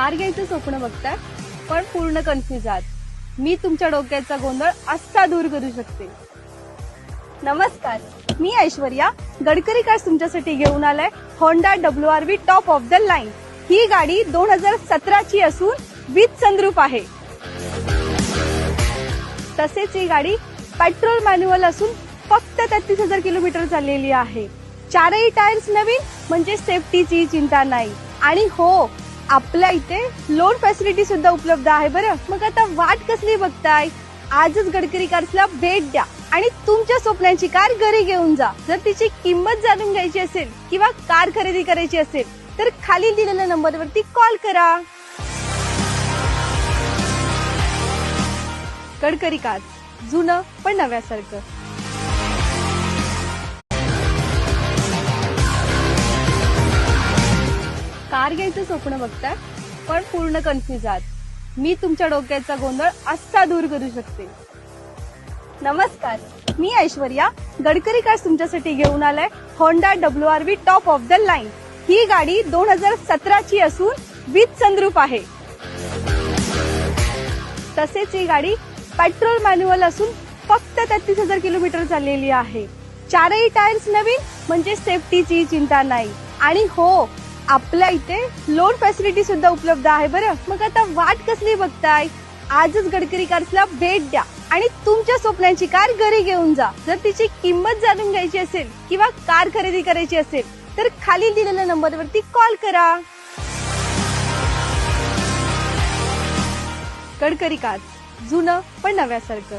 Car घ्यायचं स्वप्न बघताय पण पूर्ण कन्फ्युज आहात। मी तुमच्या डोक्याचा गोंधळ असा दूर करू शकते। नमस्कार, मी ऐश्वर्या। गडकरी कार्स तुमच्यासाठी घेऊन आलाय Honda WRV top of the line. ही गाडी 2017 ची असून विथ सनरूफ आहे। तसेच ही गाडी पेट्रोल मॅन्युअल असून फक्त 33,000 किलोमीटर चाललेली आहे। चारही टायर्स नवीन म्हणजे सेफ्टीची चिंता नाही। आणि हो, आपल्या इथे लोन फॅसिलिटी सुद्धा उपलब्ध आहे बरं। मग आता वाट कसली बघताय? आजच गडकरी कार्सला भेट द्या आणि तुमच्या स्वप्नांची कार घरी घेऊन जा। जर तिची किंमत जाणून घ्यायची असेल किंवा कार खरेदी करायची असेल तर खाली दिलेल्या नंबरवरती कॉल करा। गडकरी कार्स, जुनं पण नव्यासारखं। कार घ्यायचं स्वप्न बघताय पण पूर्ण कन्फ्युज आहात। मी तुमच्या डोक्याचा गोंधळ असा दूर करू शकते। नमस्कार, मी ऐश्वर्या। गडकरी कार्स तुमच्यासाठी घेऊन आलाय Honda WRV top of the line. ही गाडी 2017 ची असून विथ सनरूफ आहे। तसेच ही गाडी पेट्रोल मॅन्युअल असून फक्त 33,000 किलोमीटर चाललेली आहे। चारही टायर्स नवीन म्हणजे सेफ्टीची चिंता नाही। आणि हो, आपल्या इथे लोन फॅसिलिटी सुद्धा उपलब्ध आहे बरं। मग आता वाट कसली बघताय? आजच गडकरी कार्सला भेट द्या आणि तुमच्या स्वप्नांची कार घरी घेऊन जा। जर तिची किंमत जाणून घ्यायची असेल किंवा कार खरेदी करायची असेल तर खाली दिलेल्या नंबरवरती कॉल करा। गडकरी कार्स, जुनं पण नव्यासारखं।